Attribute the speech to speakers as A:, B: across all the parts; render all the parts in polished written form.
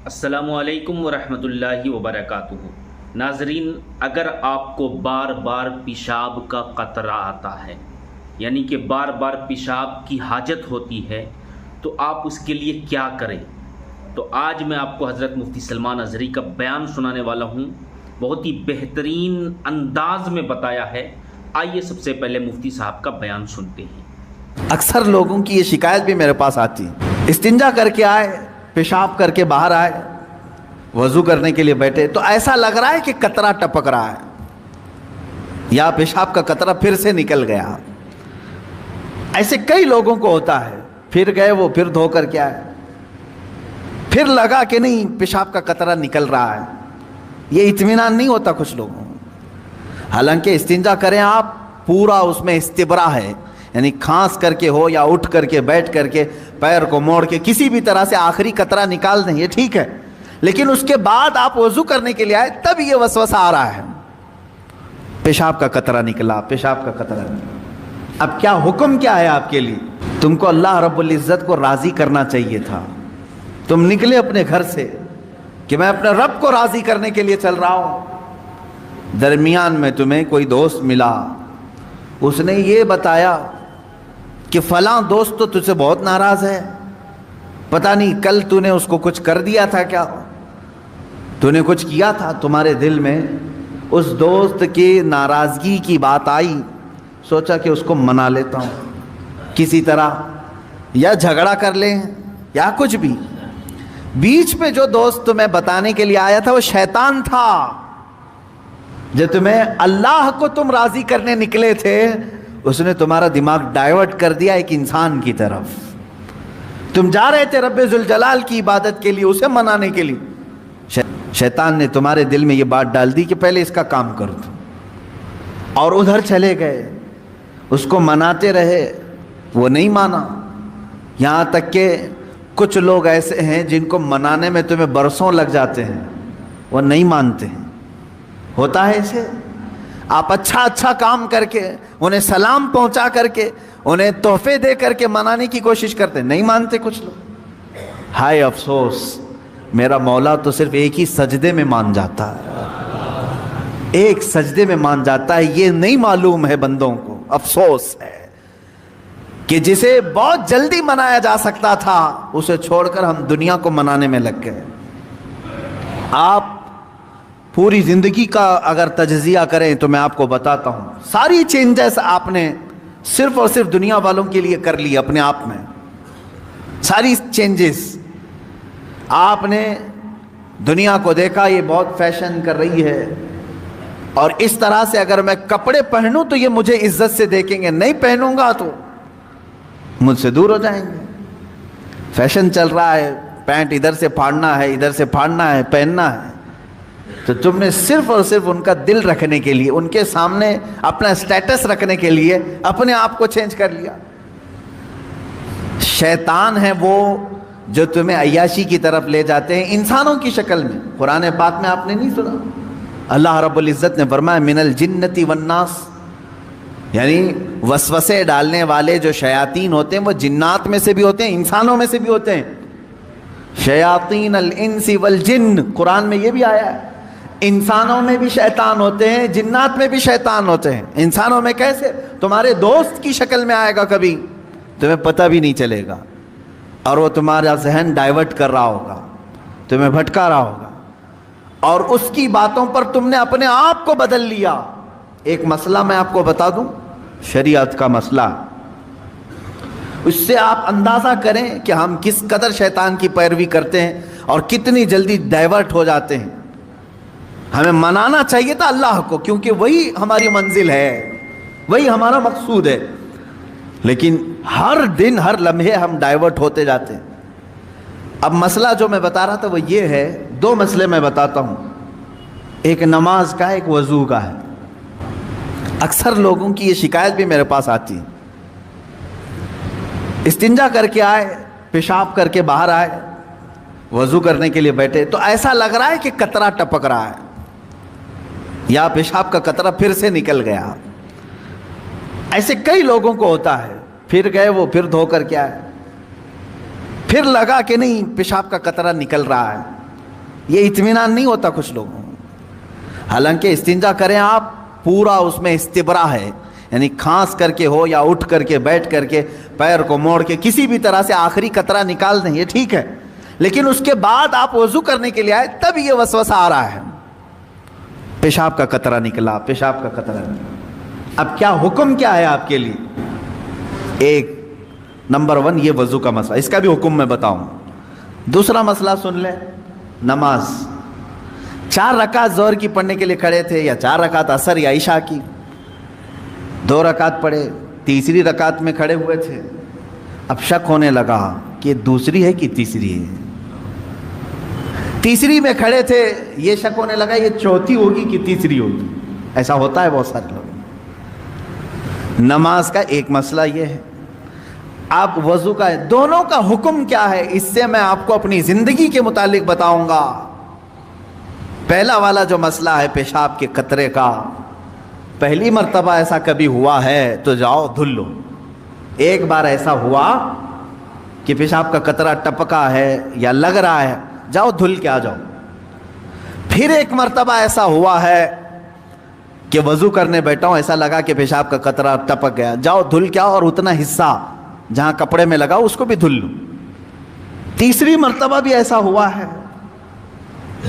A: السلام علیکم ورحمۃ اللہ وبرکاتہ۔ ناظرین، اگر آپ کو بار بار پیشاب کا قطرہ آتا ہے، یعنی کہ بار بار پیشاب کی حاجت ہوتی ہے، تو آپ اس کے لیے کیا کریں؟ تو آج میں آپ کو حضرت مفتی سلمان اظہری کا بیان سنانے والا ہوں۔ بہت ہی بہترین انداز میں بتایا ہے۔ آئیے سب سے پہلے مفتی صاحب کا بیان سنتے ہیں۔
B: اکثر لوگوں کی یہ شکایت بھی میرے پاس آتی ہے، استنجا کر کے آئے، پیشاب کر کے باہر آئے، وضو کرنے کے لیے بیٹھے تو ایسا لگ رہا ہے کہ قطرہ ٹپک رہا ہے یا پیشاب کا قطرہ پھر سے نکل گیا۔ ایسے کئی لوگوں کو ہوتا ہے، پھر گئے وہ پھر دھو کر کے آئے، پھر لگا کہ نہیں پیشاب کا قطرہ نکل رہا ہے۔ یہ اطمینان نہیں ہوتا کچھ لوگوں کو۔ حالانکہ استنجا کریں آپ، پورا اس میں استبرا ہے، یعنی کھانس کر کے ہو یا اٹھ کر کے بیٹھ کر کے پیر کو موڑ کے کسی بھی طرح سے آخری قطرہ نکال دیں، یہ ٹھیک ہے۔ لیکن اس کے بعد آپ وضو کرنے کے لیے آئے، تب یہ وسوسہ آ رہا ہے پیشاب کا قطرہ نکلا، پیشاب کا قطرہ نکلا۔ اب کیا حکم کیا ہے آپ کے لیے؟ تم کو اللہ رب العزت کو راضی کرنا چاہیے تھا۔ تم نکلے اپنے گھر سے کہ میں اپنے رب کو راضی کرنے کے لیے چل رہا ہوں، درمیان میں تمہیں کوئی دوست ملا، اس نے یہ بتایا کہ فلاں دوست تو تجھ سے بہت ناراض ہے، پتہ نہیں کل تو نے اس کو کچھ کر دیا تھا، کیا تو نے کچھ کیا تھا، تمہارے دل میں اس دوست کی ناراضگی کی بات آئی، سوچا کہ اس کو منا لیتا ہوں کسی طرح، یا جھگڑا کر لیں یا کچھ بھی۔ بیچ میں جو دوست تمہیں بتانے کے لیے آیا تھا وہ شیطان تھا، جو تمہیں اللہ کو تم راضی کرنے نکلے تھے، اس نے تمہارا دماغ ڈائیورٹ کر دیا ایک انسان کی طرف۔ تم جا رہے تھے رب ذوالجلال کی عبادت کے لیے، اسے منانے کے لیے، شیطان نے تمہارے دل میں یہ بات ڈال دی کہ پہلے اس کا کام کر دو، اور ادھر چلے گئے، اس کو مناتے رہے، وہ نہیں مانا۔ یہاں تک کہ کچھ لوگ ایسے ہیں جن کو منانے میں تمہیں برسوں لگ جاتے ہیں، وہ نہیں مانتے ہیں۔ ہوتا ہے ایسے، آپ اچھا کام کر کے، انہیں سلام پہنچا کر کے، انہیں تحفے دے کر کے منانے کی کوشش کرتے، نہیں مانتے کچھ لوگ۔ ہائے افسوس، میرا مولا تو صرف ایک ہی سجدے میں مان جاتا ہے، ایک سجدے میں مان جاتا ہے، یہ نہیں معلوم ہے بندوں کو۔ افسوس ہے کہ جسے بہت جلدی منایا جا سکتا تھا، اسے چھوڑ کر ہم دنیا کو منانے میں لگ گئے۔ آپ پوری زندگی کا اگر تجزیہ کریں تو میں آپ کو بتاتا ہوں، ساری چینجز آپ نے صرف اور صرف دنیا والوں کے لیے کر لی اپنے آپ میں۔ ساری چینجز آپ نے دنیا کو دیکھا، یہ بہت فیشن کر رہی ہے، اور اس طرح سے اگر میں کپڑے پہنوں تو یہ مجھے عزت سے دیکھیں گے، نہیں پہنوں گا تو مجھ سے دور ہو جائیں گے۔ فیشن چل رہا ہے، پینٹ ادھر سے پھاڑنا ہے، ادھر سے پھاڑنا ہے، پہننا ہے، تو تم نے صرف اور صرف ان کا دل رکھنے کے لیے، ان کے سامنے اپنا سٹیٹس رکھنے کے لیے اپنے آپ کو چینج کر لیا۔ شیطان ہے وہ جو تمہیں عیاشی کی طرف لے جاتے ہیں انسانوں کی شکل میں۔ قرآن پاک میں آپ نے نہیں سنا، اللہ رب العزت نے فرمایا من الجنتی والناس، یعنی وسوسے ڈالنے والے جو شیاطین ہوتے ہیں وہ جنات میں سے بھی ہوتے ہیں، انسانوں میں سے بھی ہوتے ہیں۔ شیاطین الانس والجن، قرآن میں یہ بھی آیا ہے، انسانوں میں بھی شیطان ہوتے ہیں، جنات میں بھی شیطان ہوتے ہیں۔ انسانوں میں کیسے؟ تمہارے دوست کی شکل میں آئے گا، کبھی تمہیں پتہ بھی نہیں چلے گا، اور وہ تمہارا ذہن ڈائیورٹ کر رہا ہوگا، تمہیں بھٹکا رہا ہوگا، اور اس کی باتوں پر تم نے اپنے آپ کو بدل لیا۔ ایک مسئلہ میں آپ کو بتا دوں، شریعت کا مسئلہ، اس سے آپ اندازہ کریں کہ ہم کس قدر شیطان کی پیروی کرتے ہیں اور کتنی جلدی ڈائیورٹ ہو جاتے ہیں۔ ہمیں منانا چاہیے تھا اللہ کو، کیونکہ وہی ہماری منزل ہے، وہی ہمارا مقصود ہے، لیکن ہر دن ہر لمحے ہم ڈائیورٹ ہوتے جاتے ہیں۔ اب مسئلہ جو میں بتا رہا تھا وہ یہ ہے، دو مسئلے میں بتاتا ہوں، ایک نماز کا، ایک وضو کا ہے۔ اکثر لوگوں کی یہ شکایت بھی میرے پاس آتی ہے، استنجا کر کے آئے، پیشاب کر کے باہر آئے، وضو کرنے کے لیے بیٹھے تو ایسا لگ رہا ہے کہ قطرہ ٹپک رہا ہے یا پیشاب کا قطرہ پھر سے نکل گیا۔ ایسے کئی لوگوں کو ہوتا ہے، پھر گئے وہ پھر دھو کر کے آئے، پھر لگا کہ نہیں پیشاب کا قطرہ نکل رہا ہے، یہ اطمینان نہیں ہوتا کچھ لوگوں کو. حالانکہ استنجا کریں آپ, پورا اس میں استبرا ہے, یعنی کھانس کر کے ہو یا اٹھ کر کے بیٹھ کر کے پیر کو موڑ کے کسی بھی طرح سے آخری قطرہ نکال دیں, یہ ٹھیک ہے. لیکن اس کے بعد آپ وضو کرنے کے لیے آئے, تب یہ وسوسہ آ رہا ہے, پیشاب کا قطرہ نکلا, پیشاب کا قطرہ نکلا. اب کیا حکم کیا ہے آپ کے لیے؟ ایک نمبر 1 یہ وضو کا مسئلہ, اس کا بھی حکم میں بتاؤں. دوسرا مسئلہ سن لیں, نماز. 4 رکعت ظہر کی پڑھنے کے لیے کھڑے تھے, یا 4 رکعت عصر یا عشاء کی, 2 رکعت پڑھے, تیسری رکعت میں کھڑے ہوئے تھے. اب شک ہونے لگا کہ دوسری ہے کہ تیسری ہے. تیسری میں کھڑے تھے, یہ شک ہونے لگا یہ چوتھی ہوگی کہ تیسری ہوگی. ایسا ہوتا ہے بہت سارے لوگ. نماز کا ایک مسئلہ یہ ہے. آپ وضو کا ہے, دونوں کا حکم کیا ہے اس سے میں آپ کو اپنی زندگی کے متعلق بتاؤں گا. پہلا والا جو مسئلہ ہے پیشاب کے قطرے کا, پہلی مرتبہ ایسا کبھی ہوا ہے تو جاؤ دھل لو. ایک بار ایسا ہوا کہ پیشاب کا قطرہ ٹپکا ہے یا لگ رہا ہے, جاؤ دھل کے آ جاؤ. پھر ایک مرتبہ ایسا ہوا ہے کہ وضو کرنے بیٹھا ہوں, ایسا لگا کہ پیشاب کا قطرہ ٹپک گیا, جاؤ دھل کے آؤ اور اتنا حصہ جہاں کپڑے میں لگا اس کو بھی دھل لو. تیسری مرتبہ بھی ایسا ہوا ہے,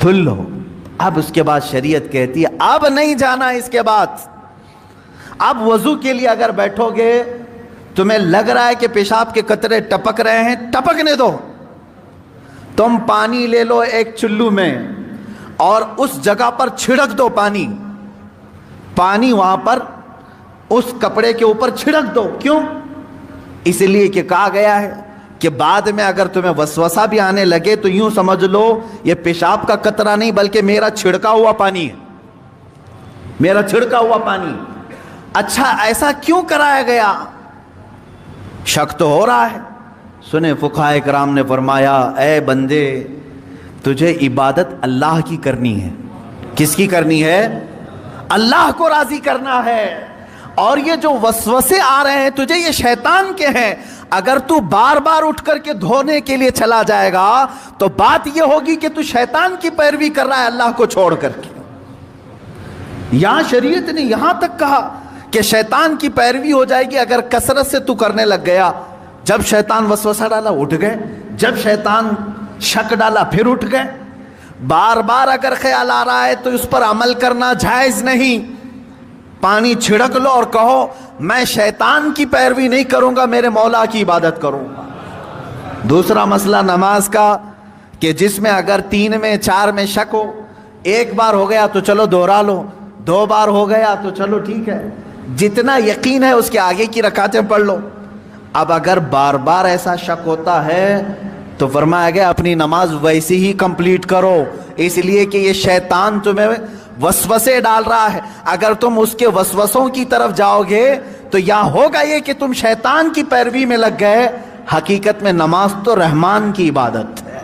B: دھل لو. اب اس کے بعد شریعت کہتی ہے اب نہیں جانا اس کے بعد. اب وضو کے لیے اگر بیٹھو گے, تمہیں لگ رہا ہے کہ پیشاب کے قطرے ٹپک رہے ہیں, ٹپکنے دو. تم پانی لے لو ایک چلو میں اور اس جگہ پر چھڑک دو پانی. پانی وہاں پر اس کپڑے کے اوپر چھڑک دو. کیوں؟ اس لیے کہ کہا گیا ہے کہ بعد میں اگر تمہیں وسوسہ بھی آنے لگے تو یوں سمجھ لو یہ پیشاب کا قطرہ نہیں بلکہ میرا چھڑکا ہوا پانی ہے, میرا چھڑکا ہوا پانی. اچھا ایسا کیوں کرایا گیا؟ شک تو ہو رہا ہے. سنیں فقہاء کرام نے فرمایا اے بندے, تجھے عبادت اللہ کی کرنی ہے. کس کی کرنی ہے؟ اللہ کو راضی کرنا ہے. اور یہ جو وسوسے آ رہے ہیں تجھے, یہ شیطان کے ہیں. اگر تو بار بار اٹھ کر کے دھونے کے لیے چلا جائے گا تو بات یہ ہوگی کہ تو شیطان کی پیروی کر رہا ہے اللہ کو چھوڑ کر کے. یہاں شریعت نے یہاں تک کہا کہ شیطان کی پیروی ہو جائے گی اگر کثرت سے تو کرنے لگ گیا. جب شیطان وسوسہ ڈالا اٹھ گئے, جب شیطان شک ڈالا پھر اٹھ گئے. بار بار اگر خیال آ رہا ہے تو اس پر عمل کرنا جائز نہیں. پانی چھڑک لو اور کہو میں شیطان کی پیروی نہیں کروں گا, میرے مولا کی عبادت کروں گا. دوسرا مسئلہ نماز کا کہ جس میں اگر 3 میں 4 میں شک ہو, ایک بار ہو گیا تو چلو دوہرا لو, 2 بار ہو گیا تو چلو ٹھیک ہے, جتنا یقین ہے اس کے آگے کی رکعتیں پڑھ لو. اب اگر بار بار ایسا شک ہوتا ہے تو فرمایا گیا اپنی نماز ویسی ہی کمپلیٹ کرو, اس لیے کہ یہ شیطان تمہیں وسوسے ڈال رہا ہے. اگر تم اس کے وسوسوں کی طرف جاؤ گے تو یہاں ہوگا یہ کہ تم شیطان کی پیروی میں لگ گئے. حقیقت میں نماز تو رحمان کی عبادت ہے.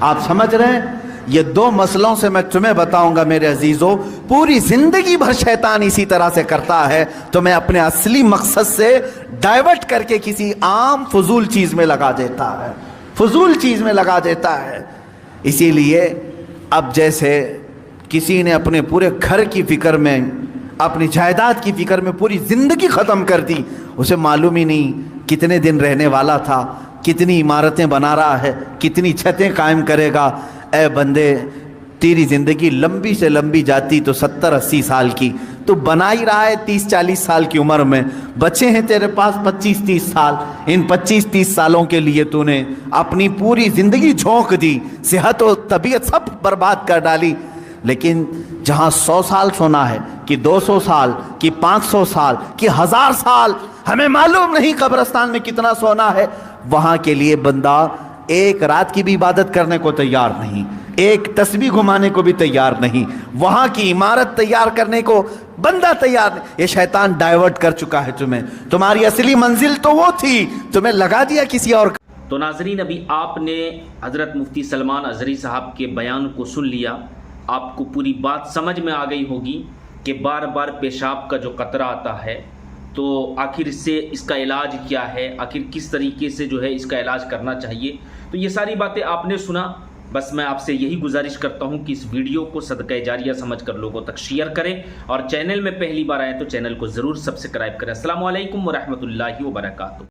B: آپ سمجھ رہے ہیں؟ یہ 2 مسئلوں سے میں تمہیں بتاؤں گا میرے عزیزوں. پوری زندگی بھر شیطان اسی طرح سے کرتا ہے, تو میں اپنے اصلی مقصد سے ڈائیورٹ کر کے کسی عام فضول چیز میں لگا دیتا ہے, فضول چیز میں لگا دیتا ہے. اسی لیے اب جیسے کسی نے اپنے پورے گھر کی فکر میں, اپنی جائیداد کی فکر میں پوری زندگی ختم کر دی, اسے معلوم ہی نہیں کتنے دن رہنے والا تھا, کتنی عمارتیں بنا رہا ہے, کتنی چھتیں قائم کرے گا. اے بندے, تیری زندگی لمبی سے لمبی جاتی تو 70-80 سال کی, تو بنا ہی رہا ہے 30-40 سال کی عمر میں. بچے ہیں تیرے پاس 25-30 سال, ان 25-30 سالوں کے لیے تو نے اپنی پوری زندگی جھونک دی, صحت و طبیعت سب برباد کر ڈالی. لیکن جہاں 100 سال سونا ہے کہ 200 سال کہ 500 سال کہ 1000 سال, ہمیں معلوم نہیں قبرستان میں کتنا سونا ہے, وہاں کے لیے بندہ ایک رات کی بھی عبادت کرنے کو تیار نہیں, ایک تسبیح گھمانے کو بھی تیار نہیں, وہاں کی عمارت تیار کرنے کو بندہ تیار نہیں. یہ شیطان ڈائیورٹ کر چکا ہے تمہیں. تمہاری اصلی منزل تو وہ تھی, تمہیں لگا دیا کسی اور.
A: تو ناظرین, ابھی آپ نے حضرت مفتی سلمان ازہری صاحب کے بیان کو سن لیا. آپ کو پوری بات سمجھ میں آ گئی ہوگی کہ بار بار پیشاب کا جو قطرہ آتا ہے تو آخر سے اس کا علاج کیا ہے, آخر کس طریقے سے جو ہے اس کا علاج کرنا چاہیے. تو یہ ساری باتیں آپ نے سنا. بس میں آپ سے یہی گزارش کرتا ہوں کہ اس ویڈیو کو صدقہ جاریہ سمجھ کر لوگوں تک شیئر کریں، اور چینل میں پہلی بار آئیں تو چینل کو ضرور سبسکرائب کریں۔ السلام علیکم ورحمۃ اللہ وبرکاتہ۔